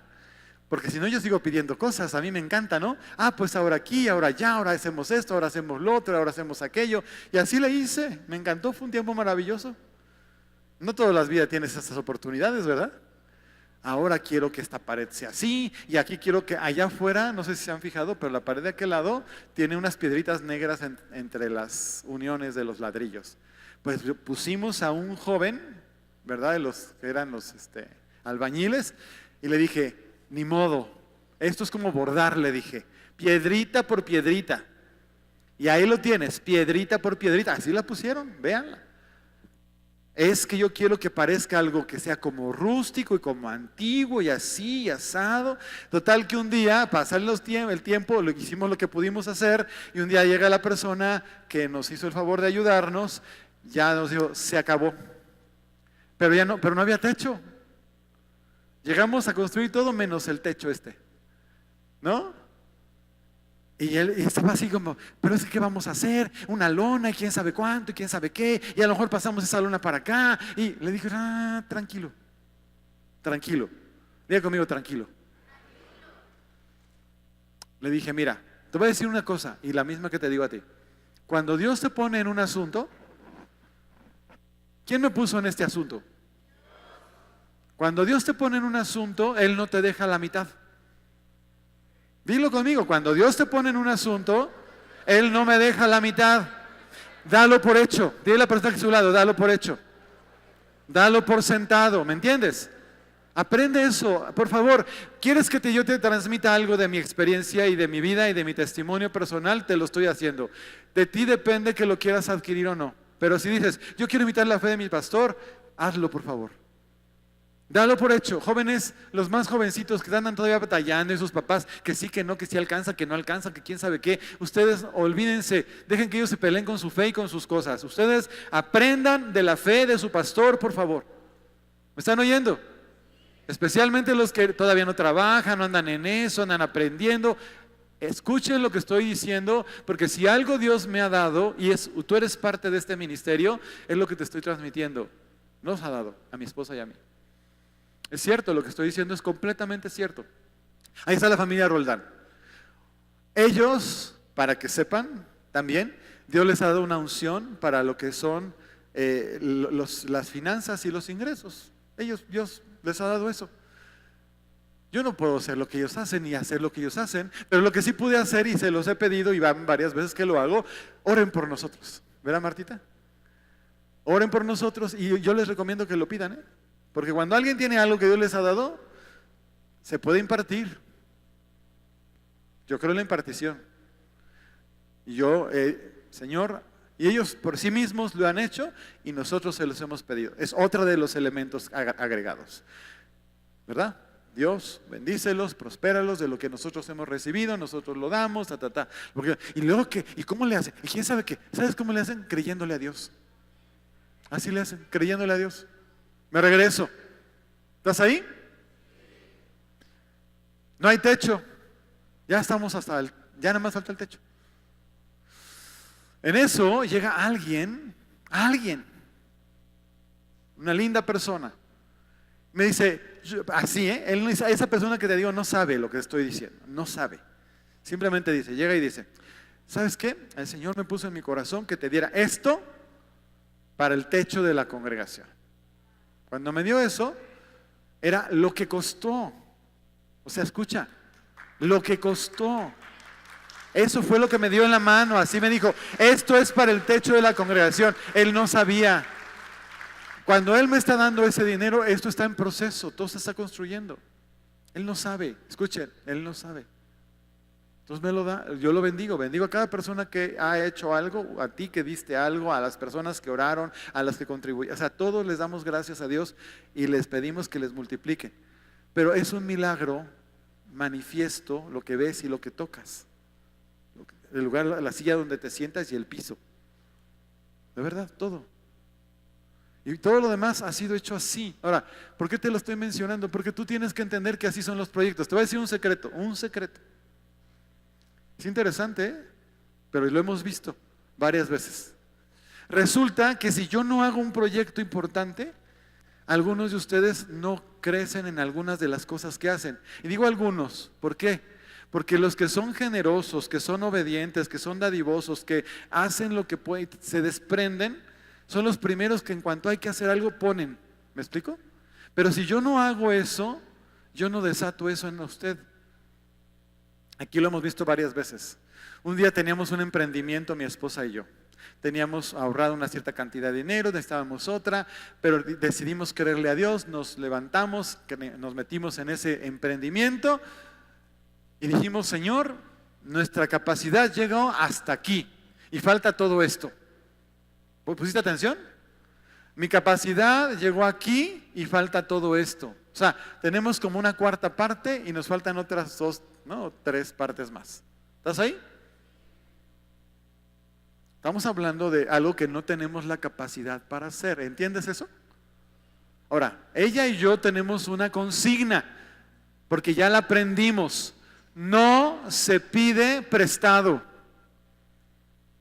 porque si no yo sigo pidiendo cosas, a mí me encanta, ¿no? Pues ahora aquí, ahora allá, ahora hacemos esto, ahora hacemos lo otro, ahora hacemos aquello, y así le hice, me encantó, fue un tiempo maravilloso. No todas las vidas tienes esas oportunidades, ¿verdad? Ahora quiero que esta pared sea así, y aquí quiero que allá afuera, no sé si se han fijado, pero la pared de aquel lado tiene unas piedritas negras entre las uniones de los ladrillos. Pues pusimos a un joven, ¿verdad? De los que eran los albañiles, y le dije, ni modo, esto es como bordar, le dije, piedrita por piedrita. Y ahí lo tienes, piedrita por piedrita, así la pusieron, véanla. Es que yo quiero que parezca algo que sea como rústico y como antiguo y así, y asado. Total que un día, pasar el tiempo, hicimos lo que pudimos hacer y un día llega la persona que nos hizo el favor de ayudarnos, ya nos dijo, se acabó. Pero no había techo. Llegamos a construir todo menos el techo ¿no? Y él estaba así como, pero es que ¿qué vamos a hacer? Una lona y quién sabe cuánto y quién sabe qué, y a lo mejor pasamos esa lona para acá. Y le dije, tranquilo, diga conmigo tranquilo. Le dije, mira, te voy a decir una cosa, y la misma que te digo a ti. Cuando Dios te pone en un asunto, ¿quién me puso en este asunto? Cuando Dios te pone en un asunto, Él no te deja a la mitad. Dilo conmigo, cuando Dios te pone en un asunto, Él no me deja a la mitad. Dalo por hecho. Dile a la persona que está a su lado, dalo por hecho. Dalo por sentado, ¿me entiendes? Aprende eso, por favor. ¿Quieres que yo te transmita algo de mi experiencia y de mi vida y de mi testimonio personal? Te lo estoy haciendo. De ti depende que lo quieras adquirir o no. Pero si dices, yo quiero imitar la fe de mi pastor, hazlo por favor. Dalo por hecho. Jóvenes, los más jovencitos que andan todavía batallando y sus papás, que sí, que no, que sí alcanza, que no alcanza, que quién sabe qué. Ustedes olvídense, dejen que ellos se peleen con su fe y con sus cosas. Ustedes aprendan de la fe de su pastor, por favor. ¿Me están oyendo? Especialmente los que todavía no trabajan, no andan en eso, andan aprendiendo. Escuchen lo que estoy diciendo, porque si algo Dios me ha dado, y tú eres parte de este ministerio, es lo que te estoy transmitiendo. nos ha dado a mi esposa y a mí. Es cierto, lo que estoy diciendo es completamente cierto. Ahí está la familia Roldán. Ellos, para que sepan también, Dios les ha dado una unción para lo que son las finanzas y los ingresos. Dios les ha dado eso. Yo no puedo hacer lo que ellos hacen ni hacer lo que ellos hacen, pero lo que sí pude hacer y se los he pedido y van varias veces que lo hago, oren por nosotros. ¿Verdad, Martita? Oren por nosotros y yo les recomiendo que lo pidan, porque cuando alguien tiene algo que Dios les ha dado, se puede impartir. Yo creo en la impartición. Y yo, Señor, y ellos por sí mismos lo han hecho y nosotros se los hemos pedido. Es otro de los elementos agregados. ¿Verdad? Dios, bendícelos, prospéralos de lo que nosotros hemos recibido, nosotros lo damos, y luego, ¿qué? ¿Y cómo le hacen? ¿Y quién sabe qué? ¿Sabes cómo le hacen? Creyéndole a Dios. Así le hacen, creyéndole a Dios. Me regreso. ¿Estás ahí? No hay techo. Ya estamos ya nada más falta el techo. En eso llega alguien, una linda persona. Me dice, así, esa persona que te digo no sabe lo que estoy diciendo, no sabe. Simplemente dice, llega y dice, ¿sabes qué? El Señor me puso en mi corazón que te diera esto para el techo de la congregación. Cuando me dio eso, era lo que costó. O sea, escucha, lo que costó. Eso fue lo que me dio en la mano, así me dijo, esto es para el techo de la congregación. Él no sabía. Cuando Él me está dando ese dinero, esto está en proceso, todo se está construyendo. Él no sabe, escuchen, Él no sabe. Entonces me lo da, yo lo bendigo a cada persona que ha hecho algo, a ti que diste algo, a las personas que oraron, a las que contribuyeron. O sea, todos les damos gracias a Dios y les pedimos que les multiplique. Pero es un milagro manifiesto lo que ves y lo que tocas. El lugar, la silla donde te sientas y el piso. De verdad, todo. Y todo lo demás ha sido hecho así. Ahora, ¿por qué te lo estoy mencionando? Porque tú tienes que entender que así son los proyectos. Te voy a decir un secreto. Es interesante, pero lo hemos visto varias veces. Resulta que si yo no hago un proyecto importante, algunos de ustedes no crecen en algunas de las cosas que hacen. Y digo algunos, ¿por qué? Porque los que son generosos, que son obedientes, que son dadivosos, que hacen lo que pueden, se desprenden, son los primeros que en cuanto hay que hacer algo ponen. ¿Me explico? Pero si yo no hago eso, yo no desato eso en usted. Aquí lo hemos visto varias veces. Un día teníamos un emprendimiento, mi esposa y yo. Teníamos ahorrado una cierta cantidad de dinero, necesitábamos otra, pero decidimos creerle a Dios, nos levantamos, nos metimos en ese emprendimiento y dijimos, Señor, nuestra capacidad llegó hasta aquí y falta todo esto. ¿Pusiste atención? Mi capacidad llegó aquí y falta todo esto. O sea, tenemos como una cuarta parte y nos faltan otras 3 partes más. ¿Estás ahí? Estamos hablando de algo que no tenemos la capacidad para hacer. ¿Entiendes eso? Ahora, ella y yo tenemos una consigna, porque ya la aprendimos. No se pide prestado.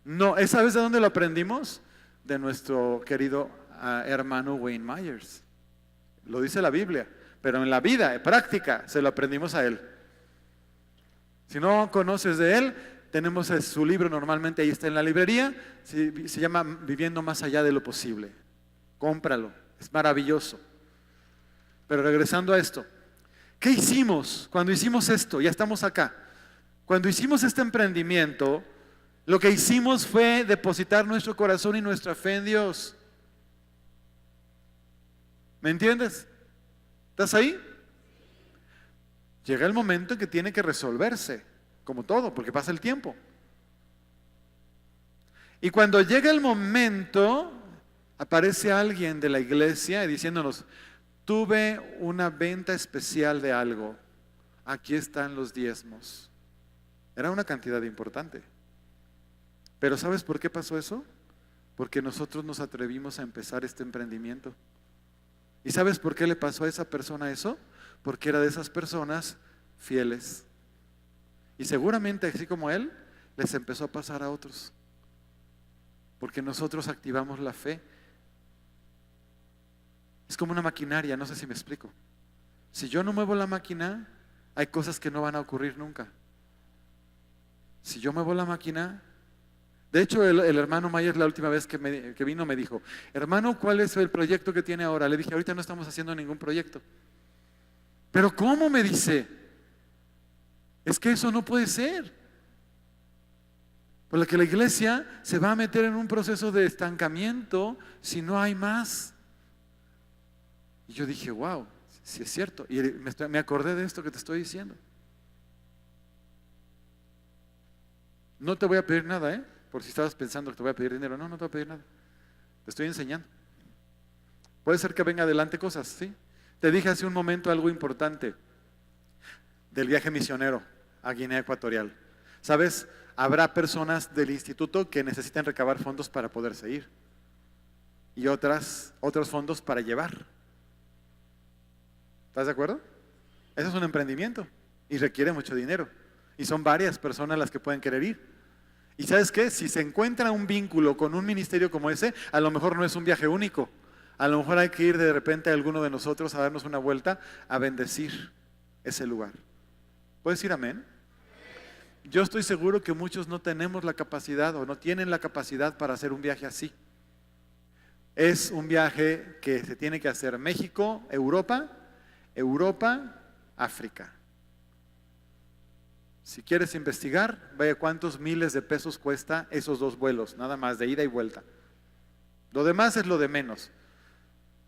No, ¿sabes de dónde lo aprendimos? De nuestro querido hermano Wayne Myers. Lo dice la Biblia, pero en la vida, en práctica, se lo aprendimos a él. Si no conoces de él, tenemos su libro, normalmente ahí está en la librería, se llama Viviendo más allá de lo posible. Cómpralo, es maravilloso. Pero regresando a esto, ¿qué hicimos cuando hicimos esto? Ya estamos acá. Cuando hicimos este emprendimiento, lo que hicimos fue depositar nuestro corazón y nuestra fe en Dios. ¿Me entiendes? ¿Estás ahí? Llega el momento en que tiene que resolverse, como todo, porque pasa el tiempo. Y cuando llega el momento, aparece alguien de la iglesia diciéndonos, tuve una venta especial de algo, aquí están los diezmos. Era una cantidad importante. Pero ¿sabes por qué pasó eso? Porque nosotros nos atrevimos a empezar este emprendimiento. ¿Y sabes por qué le pasó a esa persona eso? Porque era de esas personas fieles. Y seguramente, así como él, les empezó a pasar a otros. Porque nosotros activamos la fe. Es como una maquinaria, no sé si me explico. Si yo no muevo la máquina, hay cosas que no van a ocurrir nunca. Si yo muevo la máquina, de hecho el hermano Mayer la última vez que vino me dijo, hermano, ¿cuál es el proyecto que tiene ahora? Le dije, ahorita no estamos haciendo ningún proyecto. ¿Pero cómo? Me dice, es que eso no puede ser. Por lo que la iglesia se va a meter en un proceso de estancamiento si no hay más. Y yo dije, wow, sí es cierto. Y me acordé de esto que te estoy diciendo. No te voy a pedir nada, por si estabas pensando que te voy a pedir dinero. No, no te voy a pedir nada. Te estoy enseñando. Puede ser que venga adelante cosas, ¿sí? Te dije hace un momento algo importante del viaje misionero a Guinea Ecuatorial. ¿Sabes? Habrá personas del instituto que necesitan recabar fondos para poderse ir. Y otros fondos para llevar. ¿Estás de acuerdo? Eso es un emprendimiento y requiere mucho dinero. Y son varias personas las que pueden querer ir. ¿Y sabes qué? Si se encuentra un vínculo con un ministerio como ese, a lo mejor no es un viaje único. A lo mejor hay que ir de repente a alguno de nosotros a darnos una vuelta a bendecir ese lugar. ¿Puedes decir amén? Yo estoy seguro que muchos no tenemos la capacidad o no tienen la capacidad para hacer un viaje así. Es un viaje que se tiene que hacer México, Europa, África. Si quieres investigar, vaya cuántos miles de pesos cuesta esos 2 vuelos, nada más de ida y vuelta. Lo demás es lo de menos.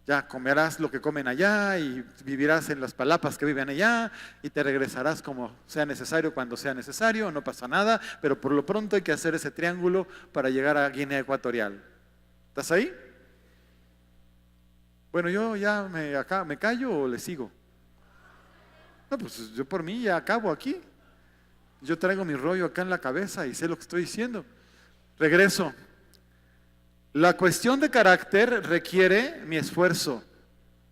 Ya comerás lo que comen allá y vivirás en las palapas que viven allá y te regresarás como sea necesario, cuando sea necesario, no pasa nada, pero por lo pronto hay que hacer ese triángulo para llegar a Guinea Ecuatorial. ¿Estás ahí? Bueno, yo ya me callo o le sigo. No, pues yo por mí ya acabo aquí. Yo traigo mi rollo acá en la cabeza y sé lo que estoy diciendo. Regreso. La cuestión de carácter requiere mi esfuerzo.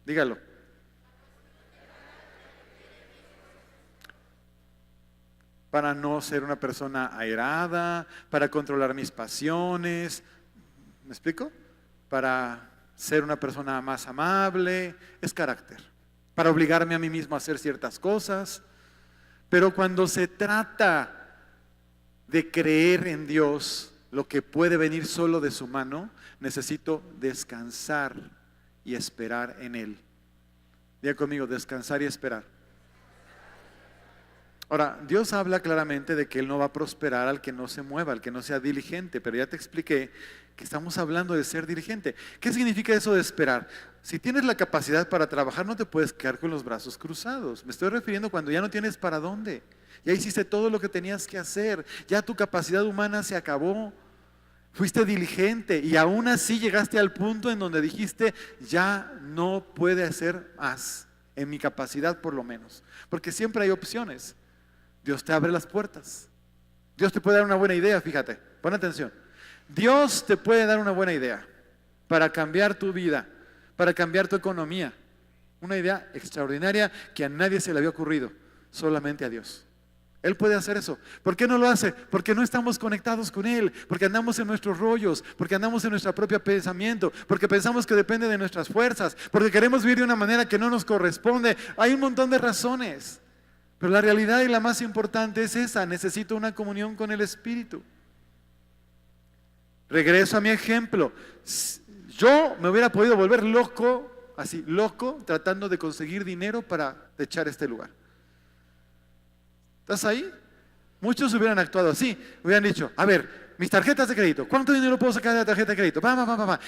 Dígalo. Para no ser una persona airada, para controlar mis pasiones. ¿Me explico? Para ser una persona más amable. Es carácter. Para obligarme a mí mismo a hacer ciertas cosas. Pero cuando se trata de creer en Dios, lo que puede venir solo de su mano, necesito descansar y esperar en Él. Diga conmigo, descansar y esperar. Ahora, Dios habla claramente de que Él no va a prosperar al que no se mueva, al que no sea diligente, pero ya te expliqué que estamos hablando de ser diligente. ¿Qué significa eso de esperar? Si tienes la capacidad para trabajar, no te puedes quedar con los brazos cruzados. Me estoy refiriendo cuando ya no tienes para dónde. Ya hiciste todo lo que tenías que hacer, ya tu capacidad humana se acabó. Fuiste diligente y aún así llegaste al punto en donde dijiste, ya no puede hacer más, en mi capacidad por lo menos. Porque siempre hay opciones. Dios te abre las puertas. Dios te puede dar una buena idea, fíjate, pon atención. Dios te puede dar una buena idea para cambiar tu vida, para cambiar tu economía. Una idea extraordinaria que a nadie se le había ocurrido, solamente a Dios. Él puede hacer eso. ¿Por qué no lo hace? Porque no estamos conectados con Él, porque andamos en nuestros rollos, porque andamos en nuestro propio pensamiento, porque pensamos que depende de nuestras fuerzas, porque queremos vivir de una manera que no nos corresponde. Hay un montón de razones, pero la realidad y la más importante es esa: necesito una comunión con el Espíritu. Regreso a mi ejemplo. Yo me hubiera podido volver loco, así, loco, tratando de conseguir dinero para echar este lugar. ¿Estás ahí? Muchos hubieran actuado así, hubieran dicho, a ver, mis tarjetas de crédito, ¿cuánto dinero puedo sacar de la tarjeta de crédito?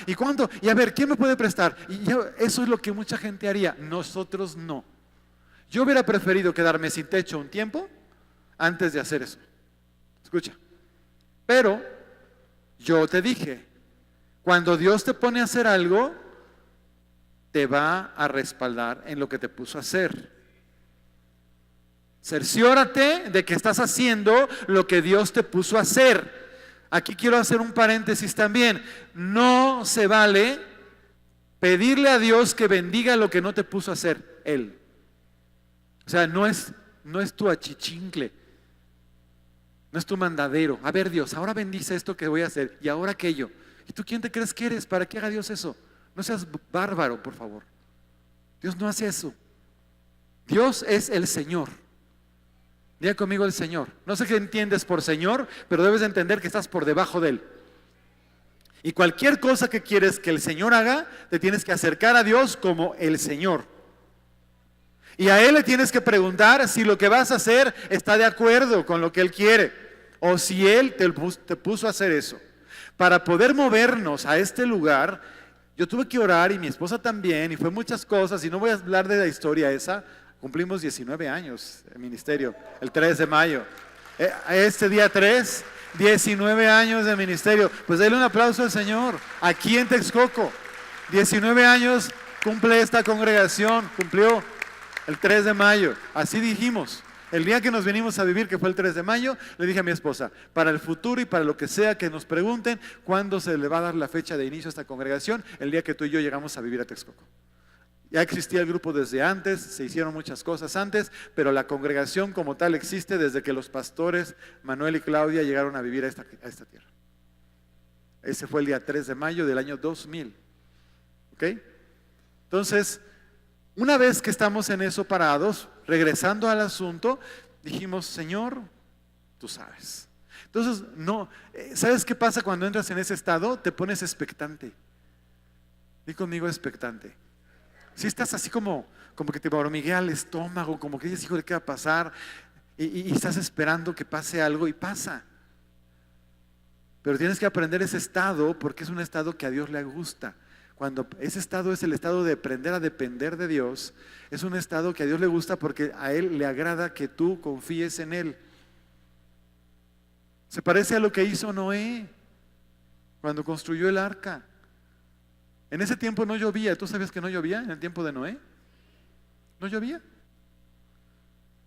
¿Y cuánto? Y a ver, ¿quién me puede prestar? Eso es lo que mucha gente haría, nosotros no. Yo hubiera preferido quedarme sin techo un tiempo antes de hacer eso. Escucha, pero yo te dije, cuando Dios te pone a hacer algo, te va a respaldar en lo que te puso a hacer. Cerciórate de que estás haciendo lo que Dios te puso a hacer. Aquí quiero hacer un paréntesis también. No se vale pedirle a Dios que bendiga lo que no te puso a hacer Él. O sea, no es tu achichincle, no es tu mandadero. A ver, Dios, ahora bendice esto que voy a hacer y ahora aquello. ¿Y tú quién te crees que eres para que haga Dios eso? No seas bárbaro, por favor. Dios no hace eso. Dios es el Señor. Diga conmigo el Señor. No sé qué entiendes por Señor, pero debes de entender que estás por debajo de Él. Y cualquier cosa que quieres que el Señor haga, te tienes que acercar a Dios como el Señor. Y a Él le tienes que preguntar si lo que vas a hacer está de acuerdo con lo que Él quiere, o si Él te puso a hacer eso. Para poder movernos a este lugar, yo tuve que orar y mi esposa también, y fue muchas cosas, y no voy a hablar de la historia esa. Cumplimos 19 años de ministerio, el 3 de mayo. Este día 3, 19 años de ministerio. Pues denle un aplauso al Señor, aquí en Texcoco. 19 años cumple esta congregación, cumplió el 3 de mayo, así dijimos. El día que nos venimos a vivir, que fue el 3 de mayo, le dije a mi esposa, para el futuro y para lo que sea que nos pregunten, ¿cuándo se le va a dar la fecha de inicio a esta congregación? El día que tú y yo llegamos a vivir a Texcoco. Ya existía el grupo desde antes, se hicieron muchas cosas antes, pero la congregación como tal existe desde que los pastores Manuel y Claudia llegaron a vivir a esta tierra. Ese fue el día 3 de mayo del año 2000. ¿Ok? Entonces, una vez que estamos en eso parados, regresando al asunto, dijimos, Señor, tú sabes. Entonces, no, ¿sabes qué pasa cuando entras en ese estado? Te pones expectante. Di conmigo expectante. Si estás así como que te hormiguea el estómago, como que dices, hijo, ¿qué va a pasar? Y estás esperando que pase algo y pasa. Pero tienes que aprender ese estado porque es un estado que a Dios le gusta. Cuando ese estado es el estado de aprender a depender de Dios, es un estado que a Dios le gusta porque a Él le agrada que tú confíes en Él. Se parece a lo que hizo Noé cuando construyó el arca. En ese tiempo no llovía. ¿Tú sabías que no llovía en el tiempo de Noé? No llovía.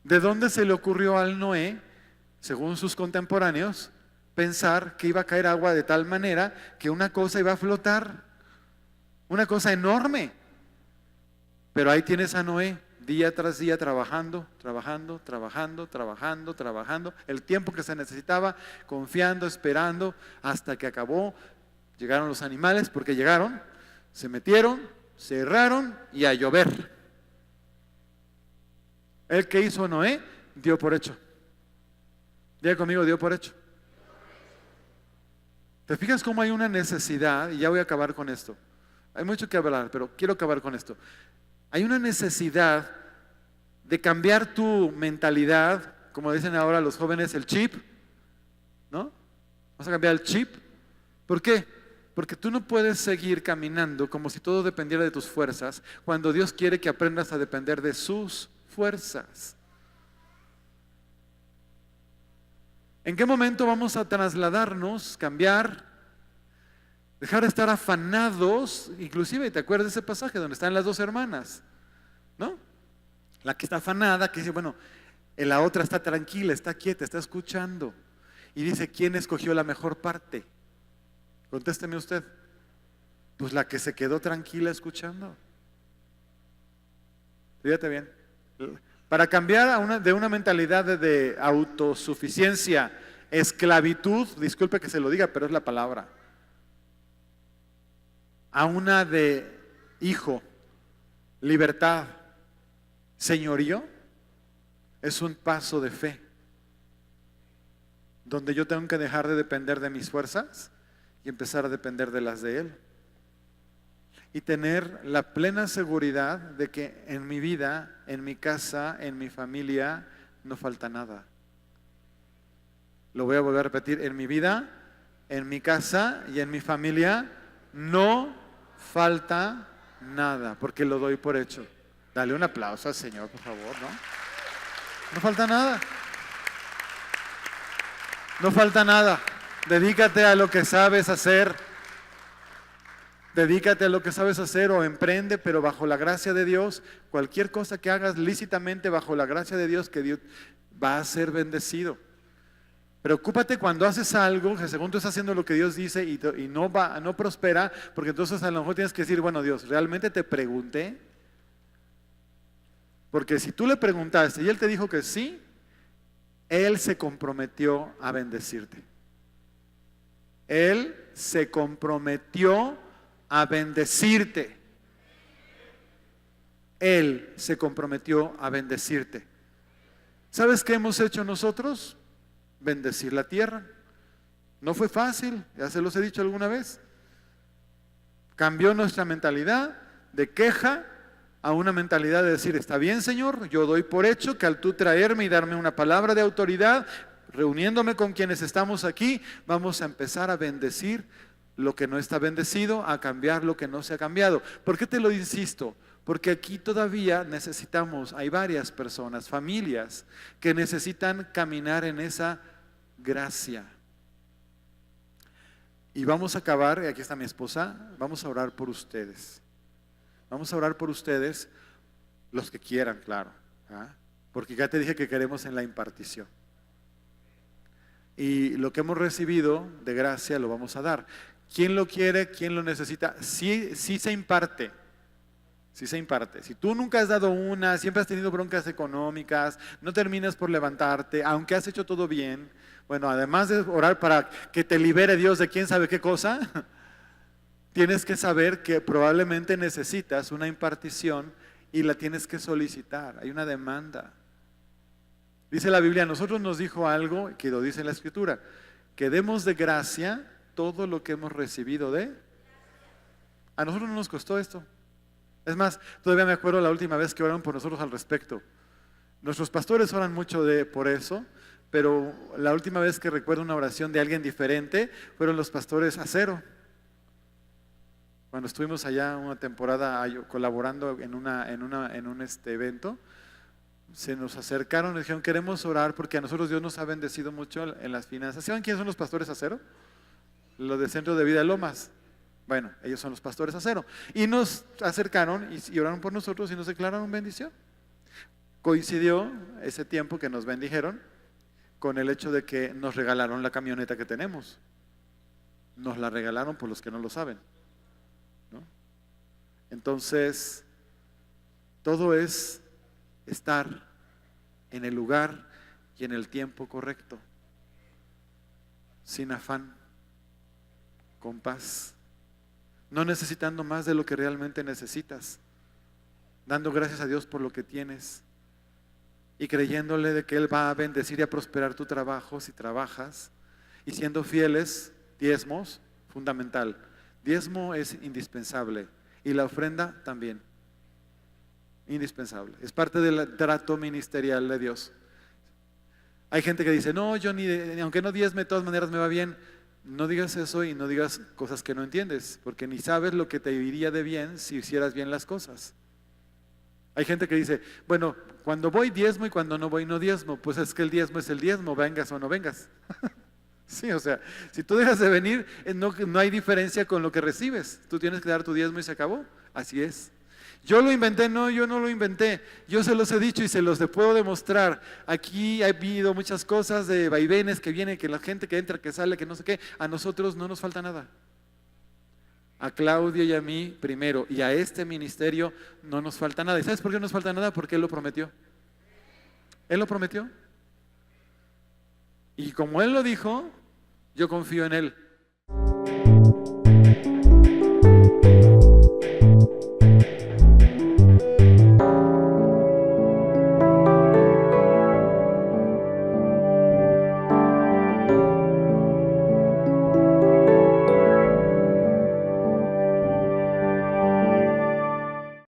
¿De dónde se le ocurrió al Noé, según sus contemporáneos, pensar que iba a caer agua de tal manera que una cosa iba a flotar? Una cosa enorme. Pero ahí tienes a Noé, día tras día trabajando, el tiempo que se necesitaba, confiando, esperando, hasta que acabó. Llegaron los animales, porque llegaron, se metieron, cerraron y a llover. El que hizo Noé dio por hecho. Diga conmigo, dio por hecho. ¿Te fijas cómo hay una necesidad? Y ya voy a acabar con esto. Hay mucho que hablar, pero quiero acabar con esto. Hay una necesidad de cambiar tu mentalidad, como dicen ahora los jóvenes, el chip, ¿no? Vamos a cambiar el chip. ¿Por qué? Porque tú no puedes seguir caminando como si todo dependiera de tus fuerzas, cuando Dios quiere que aprendas a depender de sus fuerzas. ¿En qué momento vamos a trasladarnos, cambiar, dejar de estar afanados? Inclusive, ¿te acuerdas de ese pasaje donde están las dos hermanas? ¿No? La que está afanada, que dice, bueno, la otra está tranquila, está quieta, está escuchando. Y dice, ¿quién escogió la mejor parte? Contésteme usted. Pues la que se quedó tranquila escuchando. Fíjate bien. Para cambiar de una mentalidad de autosuficiencia, esclavitud, disculpe que se lo diga, pero es la palabra, a una de hijo, libertad, señorío, es un paso de fe, donde yo tengo que dejar de depender de mis fuerzas y empezar a depender de las de Él. Y tener la plena seguridad de que en mi vida, en mi casa, en mi familia, no falta nada. Lo voy a volver a repetir, en mi vida, en mi casa y en mi familia, no falta nada, porque lo doy por hecho. Dale un aplauso al Señor, por favor, ¿no? No falta nada. No falta nada. Dedícate a lo que sabes hacer. Dedícate a lo que sabes hacer o emprende, pero bajo la gracia de Dios. Cualquier cosa que hagas lícitamente bajo la gracia de Dios, que Dios va a ser bendecido. Preocúpate cuando haces algo que según tú estás haciendo lo que Dios dice y no prospera, porque entonces a lo mejor tienes que decir, bueno, Dios, ¿realmente te pregunté? Porque si tú le preguntaste y Él te dijo que sí, Él se comprometió a bendecirte. Él se comprometió a bendecirte. Él se comprometió a bendecirte. ¿Sabes qué hemos hecho nosotros? Bendecir la tierra. No fue fácil, ya se los he dicho alguna vez. Cambió nuestra mentalidad de queja a una mentalidad de decir, está bien, Señor, yo doy por hecho que al tú traerme y darme una palabra de autoridad, reuniéndome con quienes estamos aquí, vamos a empezar a bendecir lo que no está bendecido, a cambiar lo que no se ha cambiado. ¿Por qué te lo insisto? Porque aquí todavía necesitamos, hay varias personas, familias, que necesitan caminar en esa gracia. Y vamos a acabar, y aquí está mi esposa, vamos a orar por ustedes. Vamos a orar por ustedes, los que quieran, claro, ¿ah? Porque ya te dije que queremos en la impartición. Y lo que hemos recibido de gracia lo vamos a dar. ¿Quién lo quiere? ¿Quién lo necesita? Sí, sí se imparte. Sí se imparte. Si tú nunca has dado una, siempre has tenido broncas económicas, no terminas por levantarte, aunque has hecho todo bien, bueno, además de orar para que te libere Dios de quién sabe qué cosa, tienes que saber que probablemente necesitas una impartición y la tienes que solicitar. Hay una demanda. Dice la Biblia, a nosotros nos dijo algo que lo dice la Escritura, que demos de gracia todo lo que hemos recibido de. A nosotros no nos costó esto. Es más, todavía me acuerdo la última vez que oraron por nosotros al respecto. Nuestros pastores oran mucho por eso, pero la última vez que recuerdo una oración de alguien diferente fueron los pastores Acero. Cuando estuvimos allá una temporada colaborando en un evento, se nos acercaron y dijeron, queremos orar porque a nosotros Dios nos ha bendecido mucho en las finanzas. ¿Saben quiénes son los pastores Acero? Los de Centro de Vida Lomas. Bueno, ellos son los pastores Acero. Y nos acercaron y oraron por nosotros y nos declararon bendición. Coincidió ese tiempo que nos bendijeron con el hecho de que nos regalaron la camioneta que tenemos. Nos la regalaron por los que no lo saben, ¿no? Entonces, todo es estar en el lugar y en el tiempo correcto, sin afán, con paz, no necesitando más de lo que realmente necesitas, dando gracias a Dios por lo que tienes y creyéndole de que Él va a bendecir y a prosperar tu trabajo si trabajas, y siendo fieles. Diezmos, fundamental. Diezmo es indispensable y la ofrenda también, indispensable. Es parte del trato ministerial de Dios. Hay gente que dice, no, yo aunque no diezme, de todas maneras me va bien. No digas eso y no digas cosas que no entiendes, porque ni sabes lo que te iría de bien si hicieras bien las cosas. Hay gente que dice, bueno, cuando voy diezmo y cuando no voy no diezmo. Pues es que el diezmo es el diezmo, vengas o no vengas. Sí, o sea, si tú dejas de venir, no hay diferencia con lo que recibes. Tú tienes que dar tu diezmo y se acabó. Así es. Yo lo inventé, no, yo no lo inventé. Yo se los he dicho y se los puedo demostrar. Aquí ha habido muchas cosas de vaivenes que vienen, que la gente que entra, que sale, que no sé qué. A nosotros no nos falta nada. A Claudio y a mí primero, y a este ministerio no nos falta nada. ¿Y sabes por qué no nos falta nada? Porque Él lo prometió. Él lo prometió. Y como Él lo dijo, yo confío en Él.